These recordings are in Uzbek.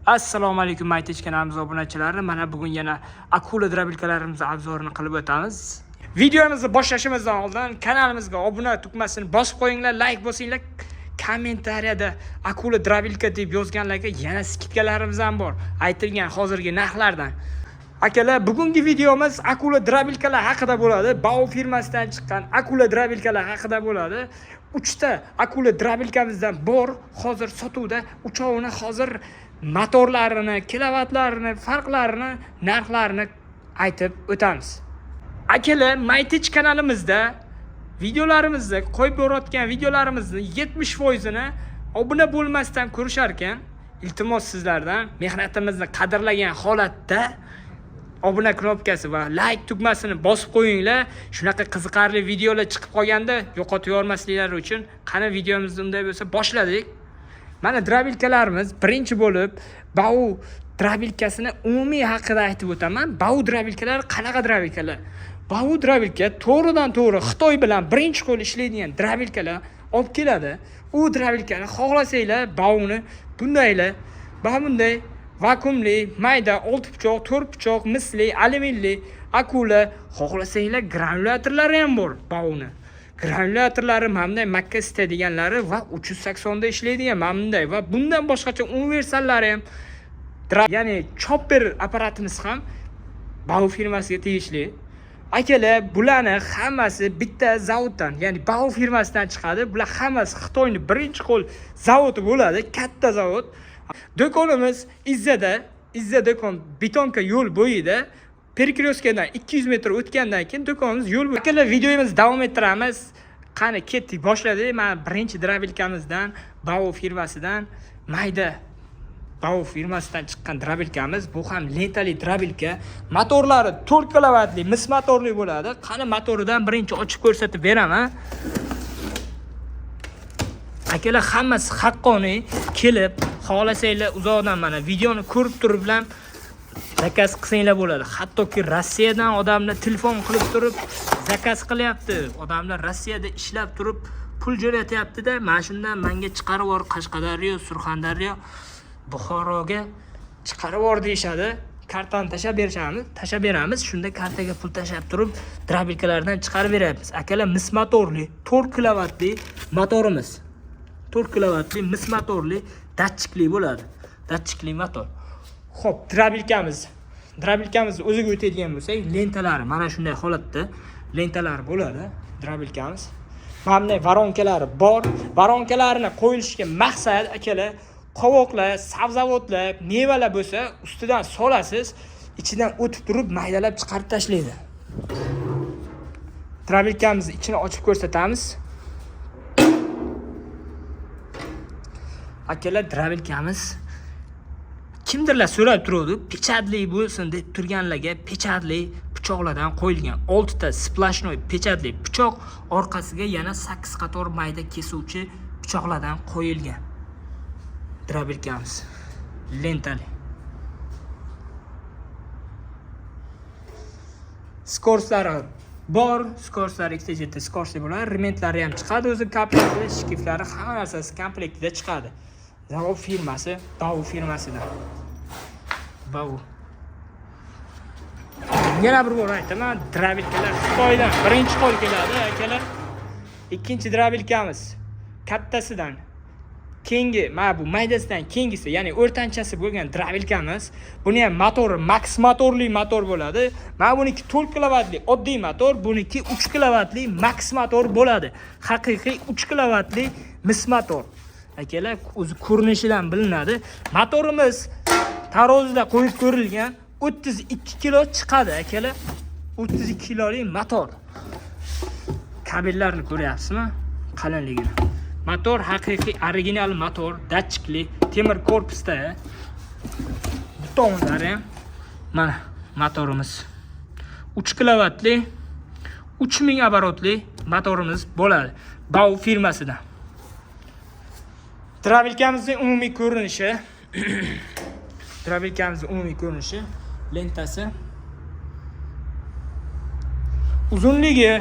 Assalomu alaykum Maytech kanalimiz obunachilari. Mana bugun yana akula drabilkalarimiz obzorini qilib o'tamiz. Videomizni boshlashimizdan oldin kanalimizga obuna tugmasini bosib qo'yinglar, like bosinglar. Kommentariyada akula drabilka deb yozganlarga yana skidkalarimiz ham bor. Aytilgan hozirgi narxlardan. Akalar, bugungi videomiz akula drabilkalar haqida bo'ladi. Bao firmasidan chiqqan akula drabilkalar haqida bo'ladi. 3 ta akula drabilkamizdan bor. Hozir sotuvda. Uchovini hozir motorlarini, kilovatlarini, farqlarini, narxlarini aytib o'tamiz. Akalar, Maytech kanalimizda videolarimizda qo'yib borayotgan videolarimizning 70%ni obuna bo'lmasdan ko'rishar ekan. Iltimos sizlardan mehnatimizni qadrlagan holatda obuna knopkasi va like tugmasini bosib qo'yinglar. Shunaqa qiziqarli videolar chiqib qolganda yo'qotib yormasliklari uchun qani videomizni unday bo'lsa boshladik. Mana drabilkalarimiz birinchi bo'lib Bao drabilkasini umumiy haqida aytib o'taman. Bao drabilkalari qanaqa drabilkalar? Bao drabilka to'g'ridan to'g'ri Xitoy bilan birinchi qo'l ishlaydigan drabilkalar olib keladi. U drabilkani xohlasanglar Bao'ni bundaylar, bunday vakuumli, mayda 6 pichoq, 4 pichoq, misli, alyuminli, akula, xohlasanglar granulyatorlari ham bor Bao'ni. Granulyatorlari mamnday Makka istaydiganlari va 380 da ishlaydigan mamnday va bundan boshqacha universallari ham, ya'ni chopper apparatimiz ham Bao firmasiga tegishli. Akalar, bularni hammasi bitta zavoddan, ya'ni Bao firmasidan chiqadi. Bular hammasi Xitoyning birinchi qo'l zavodi bo'ladi, katta zavod. Do'konimiz Izza do'kon betonka yo'l bo'yida. Perkroskadan 200 metr o'tgandan keyin do'konimiz yo'l bo'yida. Akalar, videomizni davom ettiramiz. Qani ketdik, boshladik. Mana birinchi drabilkamizdan, Bao firmasidan, mayda Bao firmasidan chiqqan drabilkamiz. Bu ham lentali drabilka. Motorlari 4 kilovatli mis motorli bo'ladi. Qani motoridan birinchi ochib ko'rsatib beraman. Akalar, hammasi haqqoniy kelib, xohlasanglar uzoqdan mana videoni ko'rib turib bilan zakaz qilsanglar bo'ladi. Hattoki Rossiyadan odamlar telefon qilib turib zakaz qilyapti. Odamlar Rossiyada ishlab turib pul jo'natyapti-da, mana shundan menga chiqarib yubor, Qashqadaryo, Surxondaryo, Buxoroga chiqarib yubor deyshadi. Kartani tashab beramiz. Shunda kartaga pul tashab turib drabilkalardan chiqarib beramiz. Akalar, mis motorli 4 kilovatli motorimiz. 4 kilovatli mis motorli datchikli bo'ladi. Datchikli motor. Xo'p, drabilkamiz o'ziga o'tadigan bo'lsak, lentalari mana shunday holatda lentalari bo'ladi drabilkamiz. Mana bunday varonkalari bor. Varonkalarni qo'yilishiga maqsad, akalar, qovoqlar, sabzavotlar, mevalar bo'lsa, ustidan solasiz, ichidan o'tib turib maydalab chiqarib tashlaydi. Drabilkamizni ichini ochib ko'rsatamiz. Akalar, drabilkamiz kimdirlar so'rab turadi, pechatli bo'lsin deb turganlarga pechatli pichoqlardan qo'yilgan 6 ta splashnoy pechatli pichoq, orqasiga yana 8 qator mayda kesuvchi pichoqlardan qo'yilgan drabilkamiz. Lentali. Skorslari bor, skorslari 2 skorsli bo'ladi. Rementlari ham chiqadi, o'zi komplektida, shkiflari, hamma narsasi komplektida chiqadi. Bao firmasi, Bao firmasidan. Bao. Yana bir bor aytaman, drabilkalar Xitoydan birinchi qo'l keladi, akalar. Ikkinchi drabilkamiz kattasidan keyingi, mana bu maydasidan keyingisi, ya'ni o'rtanchasi bo'lgan drabilkamiz. Buni ham motori max motorli motor bo'ladi. Mana buniki 4 kilovatli oddiy motor, buniki 3 kilovatli max motor bo'ladi. Haqiqiy 3 kilovatli mis motor. Akalar, o'zi ko'rinishidan bilinadi. Motorimiz tarozida qo'yib ko'rilgan 32 kilo chiqadi, akalar. 32 kilolik motor. Kabellarni ko'ryapsizmi? Qalinligini. Motor haqiqiy original motor, datchikli, temir korpusda. Butonlari ham mana motorimiz 3 kilovatli 3000 оборотli motorimiz bo'ladi. Bao firmasidan. Drabilkamizning umumiy ko'rinishi, lentasi. Uzunligi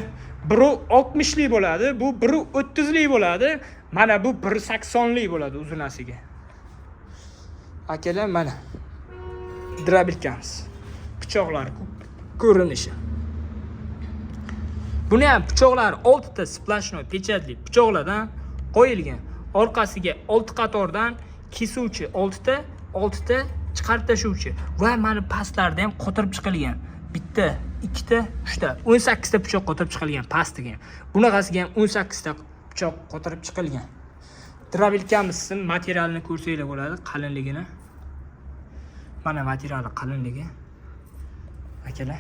1.60 lik bo'ladi, bu 1.30 lik bo'ladi. Mana bu 1.80 lik bo'ladi uzunasiga. Akalar mana drabilkamiz. Pichoqlar ko'rinishi. Buni ham pichoqlar 6 ta splashnoy pechatli pichoqlardan qo'yilgan. Orqasiga 6 qatordan kesuvchi 6 ta chiqarib tashuvchi va mana pastlarda ham qotirib chiqilgan. Bitta, ikkita, 3 ta, 18 ta pichoq qotirib chiqilgan pastiga. Bunaqasiga ham 18 ta pichoq qotirib chiqilgan. Drabilkamizning materialini ko'rsanglar bo'ladi, qalinligini. Mana materiali qalinligi. Akalar.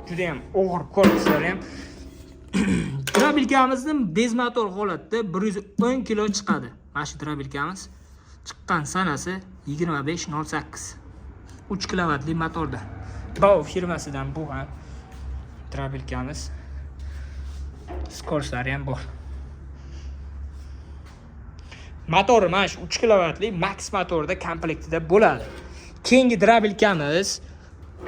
Juda ham og'ir korpuslari ham. Drabilkamizning bezmotor holatda 110 kilo chiqadi. Mana shu drabilkamiz chiqqan sanasi 2508. 3 kilovatli motorda. Bau firmasidan bu ham drabilkamiz. Skorslari ham bor. Motori mana shu 3 kilovatli Max motorda komplektida bo'ladi. Keyingi drabilkamiz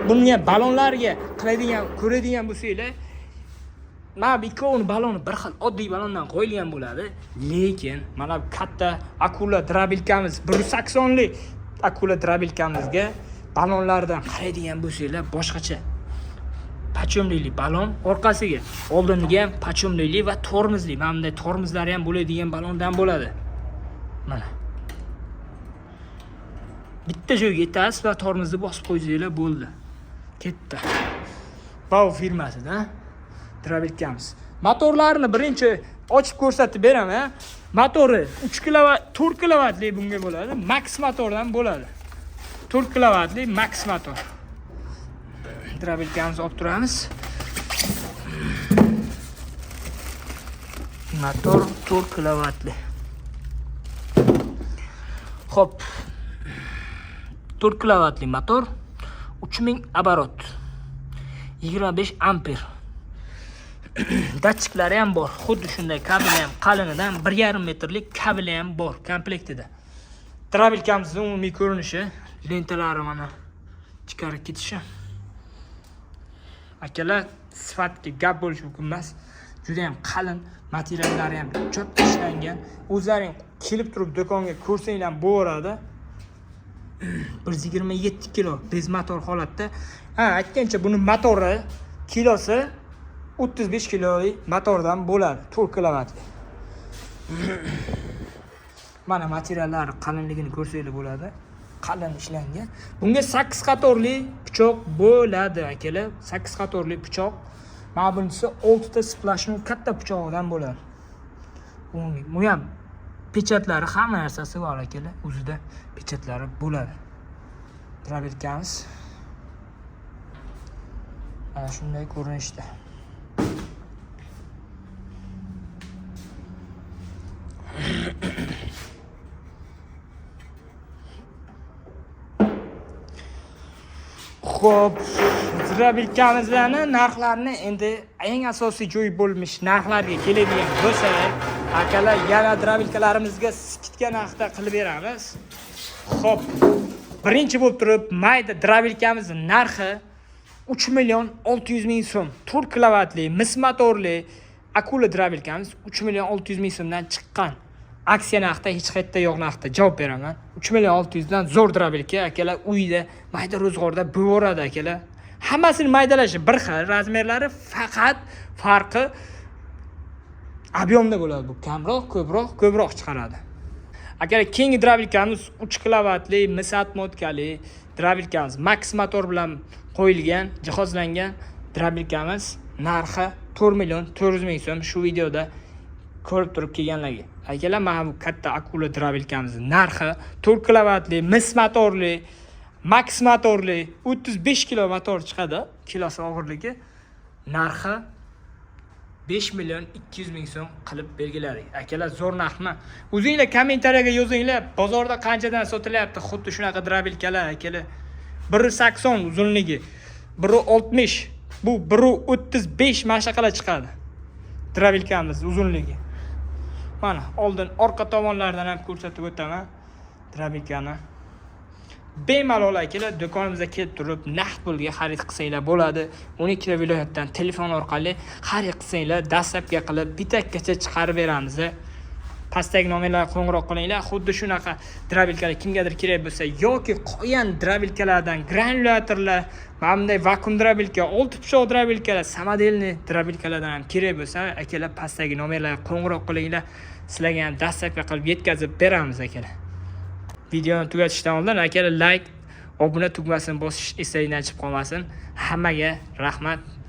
bunga balonlarga qiladigan, ko'radigan bo'lsanglar, mana bu ikkovini baloni bir xil oddiy balondan qo'yilgan bo'ladi, lekin mana bu katta akula drabilkamiz 180 lik akula drabilkamizga balonlardan qaraydigan bo'lsanglar, boshqacha pachomli balon, orqasiga oldingi ham pachomli va tormozli, mana bunday tormozlari ham bo'ladigan balondan bo'ladi. Mana bitta joyga yetasiz va tormozni bosib qo'ysanglar bo'ldi. Ketdi. Bau firmasida drabilkamiz. Motorlarini birinchi ochib ko'rsatib beraman. Motori 3 kilovat, 4 kilovatli bunga bo'ladi. Max motordan bo'ladi. 4 kilovatli Max motor. Drabilkamizni olib turamiz. Motor 4 kilovatli. Xo'p. 4 kilovatli motor, 3000 оборот. 25 amper. Datchiklari ham bor. Xuddi shunday kabeli ham qalinidan 1,5 metrlik kabeli ham bor komplektida. Drabilkamizning umumiy ko'rinishi, lentalari mana chiqarib ketishi. Akalar, sifatga gap bo'lishi mumkin emas. Juda ham qalin, materiallari ham cho'tda ishlangan. O'zlaring kelib turib do'konga ko'rsanglar bo'laradi. 127 kilo bez motor holatda. Aytgancha buni motori kilosi 35 kilolik motordan bo'ladi, 4 kilovatli. Mana materiallari qalinligini ko'rsanglar bo'ladi. Qalin ishlangan. Bunga 8 qatorli pichoq bo'ladi, akalar. 8 qatorli pichoq. Mana bunisi 6 ta splashnoy katta pichoqdan bo'ladi. Bu ham pechatlari, hamma narsasi bor, akalar. O'zida pechatlari bo'ladi. Drabilkamiz ana shunday ko'rinishda. Xo'p, drabilkamizlarning narxlarini endi eng asosiy joy bo'lmish narxlarga keladigan bo'lsak, akalar, yana drabilkalarimizga skidka narxda qilib beramiz. Xo'p, birinchi bo'lib turib, mayda drabilkamizning narxi 3,600,000 so'm. 4 kilovatli mis motorli akula drabilkamiz 3,600,000 so'mdan chiqqan. Aksiya narxda hech qayerda yo'q narxda javob beraman. 3,600,000 dan zo'r drabilka, akalar, uyda mayda ro'zg'orda bo'voradi, akalar. Hammasini maydalashi bir xil, razmerlari faqat farqi объемda bo'ladi. Bu kamroq, ko'proq chiqaradi. Akalar, keyingi drabilkamiz 3 kilovatli mis atmotkali drabilkamiz. Max motor bilan qo'yilgan, jihozlangan drabilkamiz. Narxi 4,400,000 so'm. Shu videoda ko'rib turib kelganlarga. Akalar, mana bu katta akula drabilkamizning narxi 4 kilovatli mis motorli Max motorli 35 kilo motor chiqadi. Kilosi og'irligi. Narxi 5,200,000 so'm qilib belgiladik. Akalar, zo'r narxmi? O'zingizlar kommentariyaga yozinglar, bozorda qanchadan sotilyapti xuddi shunaqa drabilkalar, akalar. 1,80 uzunligi, 1,60, bu 1,35 mashaqalar chiqadi. Drabilkamiz uzunligi. Mana oldin orqa tomonlaridan ham ko'rsatib o'taman drabilkani. Bemalol akalar, do'konimizga kelib turib naqd pulga xarid qilsanglar bo'ladi. 12 viloyatdan telefon orqali xarid qilsanglar, dastlabga qilib bitakkacha chiqarib beramiz. pastdagi nomerlarga qo'ng'iroq qilinglar. Xuddi shunaqa drabilkalar kimgadir kerak bo'lsa yoki qolgan drabilkalardan granulyatorlar, mana bunday vakuum drabilka, 6 pichoq drabilkalar, samodelniy drabilkalardan ham kerak bo'lsa, akalar pastdagi nomerlarga qo'ng'iroq qilinglar. Sizlarga ham dastlabki qilib yetkazib beramiz akalar. Videoni tugatishdan oldin akalar like, obuna tugmasini bosish eslangizdan chiqib qolmasin. Hammaga rahmat.